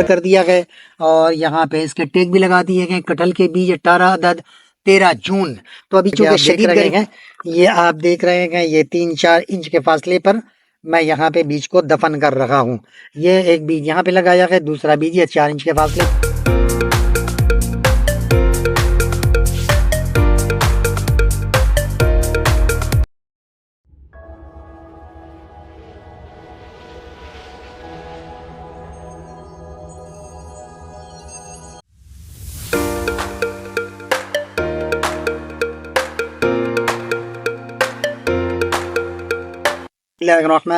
कर दिया गया और यहाँ पे इसके टेग भी लगा दिए गए। कटहल के बीज 18 अदद 13 जून। तो अभी चूंकि शदीद गर्मी है, ये आप देख रहे हैं, ये 3-4 इंच के फासले पर मैं यहाँ पे बीज को दफन कर रहा हूँ। ये एक बीज यहाँ पे लगाया है, दूसरा बीज ये 4 इंच के फासले।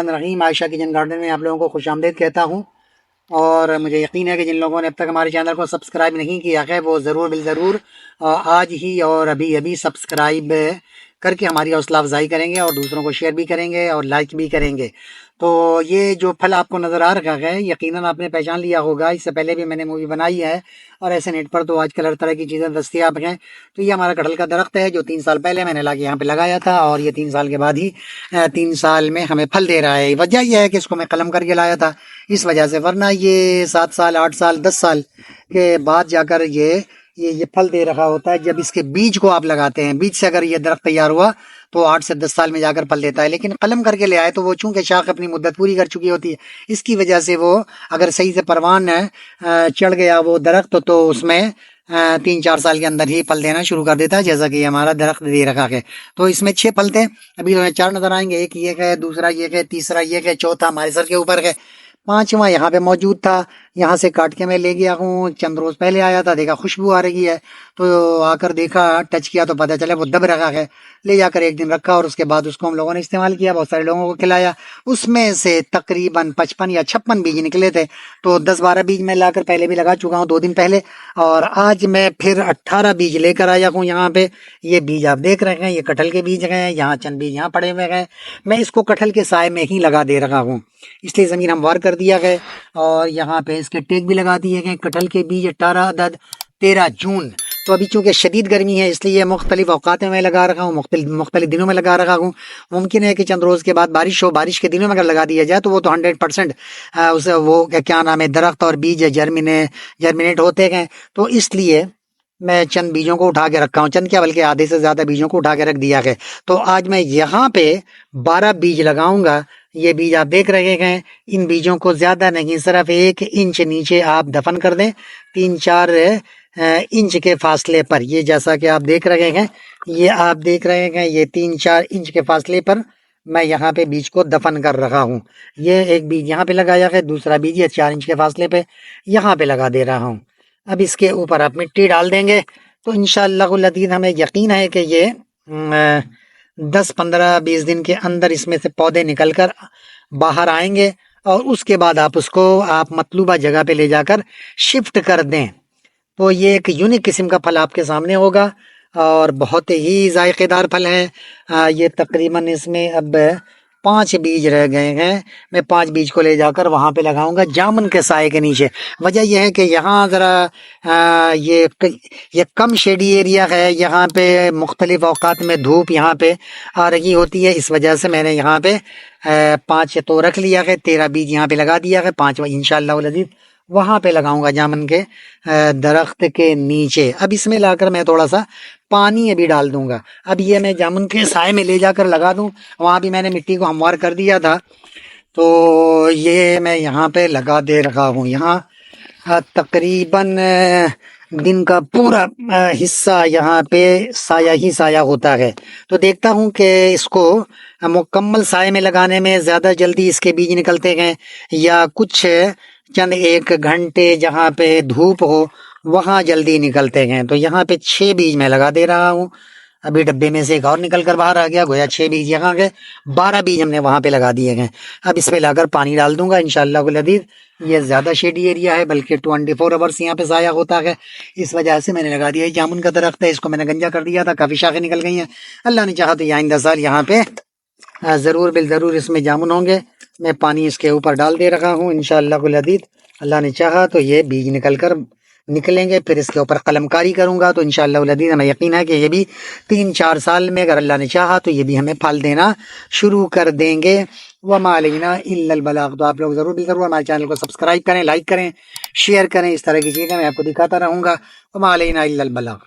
रहीम आयशा किचन गार्डन में आप लोगों को खुशामदीद कहता हूँ। और मुझे यकीन है कि जिन लोगों ने अब तक हमारे चैनल को सब्सक्राइब नहीं किया है वो ज़रूर बिल ज़रूर आज ही और अभी अभी सब्सक्राइब करके हमारी हौसला अफजाई करेंगे और दूसरों को शेयर भी करेंगे और लाइक भी करेंगे। तो ये जो फल आपको नज़र आ रहा है यकीनन आपने पहचान लिया होगा, इससे पहले भी मैंने मूवी बनाई है और ऐसे नेट पर तो आजकल हर तरह की चीज़ें दस्तियाब हैं। तो ये हमारा कटहल का दरख्त है जो 3 साल पहले मैंने लाके यहाँ पे लगाया था और ये 3 साल के बाद ही 3 साल में हमें फल दे रहा है। वजह यह है कि इसको मैं कलम करके लाया था इस वजह से, वरना ये 7 साल 8 साल 10 साल के बाद जाकर ये फल दे रहा होता है। जब इसके बीज को आप लगाते हैं, बीज से अगर ये दरख्त तैयार हुआ तो 8 से 10 साल में जाकर फल देता है। लेकिन कलम करके ले आए तो वो चूंकि शाख अपनी मुद्दत पूरी कर चुकी होती है, इसकी वजह से वो अगर सही से परवान चढ़ गया वो दरख्त तो उसमें 3-4 साल के अंदर ही फल देना शुरू कर देता है, जैसा कि हमारा दरख्त दे रखा है। तो इसमें 6 फल थे, अभी तो 4 नजर आएंगे। एक ये है, दूसरा ये है, तीसरा ये है, चौथा हमारे सर के ऊपर है, 5वां यहाँ पे मौजूद था। यहाँ से काट के मैं ले गया हूँ, चंद रोज पहले आया था, देखा खुशबू आ रही है तो आकर देखा, टच किया तो पता चला वो दब रखा है। ले जाकर एक दिन रखा और उसके बाद उसको हम लोगों ने इस्तेमाल किया, बहुत सारे लोगों को खिलाया। उसमें से तकरीबन 55 या 56 बीज निकले थे। तो 10-12 बीज मैं लाकर पहले भी लगा चुका हूँ 2 दिन पहले, और आज मैं फिर 18 बीज लेकर आया हूँ यहाँ पे। ये बीज आप देख रहे हैं, ये कटहल के बीज हैं, यहाँ चंद बीज यहाँ पड़े हुए हैं। मैं इसको कटहल के साए में ही लगा दे रहा हूँ, इसलिए ज़मीन हमवार कर दिया गया और यहाँ पे इसके टेग भी लगा दिए गए। कटहल के बीज 18 अदद 13 जून। तो अभी चूंकि शदीद गर्मी है इसलिए मुख्तलिफ औकात में मैं लगा रखा हूँ, मुख्तलिफ दिनों में लगा रखा हूँ। मुमकिन है कि चंद रोज़ के बाद बारिश हो, बारिश के दिनों में अगर लगा दिया जाए तो वो तो 100% उसे वो क्या नाम है दरख्त और बीज जर्मिनेट होते हैं। तो इसलिए मैं चंद बीजों को उठा के रखा हूँ, चंद क्या बल्कि आधे से ज़्यादा बीजों को उठा के रख दिया है। तो आज मैं यहाँ पे 12 बीज लगाऊंगा। ये बीज आप देख रहे हैं, इन बीजों को ज़्यादा नहीं, सिर्फ 1 इंच नीचे आप दफन कर दें, 3-4 इंच के फासले पर। ये जैसा कि आप देख रहे हैं, ये आप देख रहे हैं, ये 3-4 इंच के फासले पर मैं यहाँ पे बीज को दफन कर रहा हूँ। ये एक बीज यहाँ पे लगाया है, दूसरा बीज ये 4 इंच के फासले पे यहाँ पे लगा दे रहा हूँ। अब इसके ऊपर आप मिट्टी डाल देंगे तो इंशाअल्लाहुल अज़ीज़ हमें यकीन है कि ये 10-15-20 दिन के अंदर इसमें से पौधे निकल कर बाहर आएंगे और उसके बाद आप उसको मतलूबा जगह पे ले जाकर शिफ्ट कर दें। तो ये एक यूनिक किस्म का फल आपके सामने होगा और बहुत ही जायकेदार फल है। ये तकरीबन इसमें अब 5 बीज रह गए हैं। मैं 5 बीज को ले जाकर वहाँ पे लगाऊंगा जामुन के साए के नीचे। वजह यह है कि यहाँ ज़रा ये कम शेडी एरिया है, यहाँ पे मुख्तलिफ औकात में धूप यहाँ पे आ रही होती है, इस वजह से मैंने यहाँ पे 5 तो रख लिया है, 13 बीज यहाँ पे लगा दिया है। 5वां इंशाअल्लाह अज़ीज़ वहाँ पे लगाऊंगा जामुन के दरख्त के नीचे। अब इसमें लाकर मैं थोड़ा सा पानी अभी डाल दूंगा। अब ये मैं जामुन के साए में ले जाकर लगा दूं, वहाँ भी मैंने मिट्टी को हमवार कर दिया था। तो ये मैं यहाँ पे लगा दे रहा हूँ। यहाँ तकरीबन दिन का पूरा हिस्सा यहाँ पे साया ही साया होता है। तो देखता हूँ कि इसको मुकम्मल साए में लगाने में ज़्यादा जल्दी इसके बीज निकलते हैं या कुछ चंद 1 घंटे जहाँ पे धूप हो वहाँ जल्दी निकलते हैं। तो यहाँ पे 6 बीज मैं लगा दे रहा हूँ। अभी डब्बे में से एक और निकल कर बाहर आ गया, गोया 6 बीज यहाँ गए, 12 बीज हमने वहाँ पे लगा दिए हैं। अब इसमें लाकर पानी डाल दूंगा इंशाअल्लाह अज़ीज़। ये ज़्यादा शेडी एरिया है, बल्कि 24 आवर्स यहाँ पे ज़ाया होता है, इस वजह से मैंने लगा दिया। जामुन का दरख्त है, इसको मैंने गंजा कर दिया था, काफ़ी शाखें निकल गई हैं। अल्लाह ने चाहा तो आइंदा साल यहाँ पे ज़रूर बिल ज़रूर इसमें जामुन होंगे। मैं पानी इसके ऊपर डाल दे रहा हूँ इंशाअल्लाह अज़ीज़। अल्लाह ने चाहा तो ये बीज निकलेंगे, फिर इसके ऊपर कलमकारी करूँगा तो इंशाअल्लाह अज़ीज़ हमें यकीन है कि ये भी 3-4 साल में अगर अल्लाह ने चाहा तो ये भी हमें फल देना शुरू कर देंगे। वमा अलैना इल्लल बलाग। तो आप लोग ज़रूर ज़रूर हमारे चैनल को सब्सक्राइब करें, लाइक करें, शेयर करें। इस तरह की चीज़ें मैं आपको दिखाता रहूँगा। वमा अलैना इल्लल बलाग।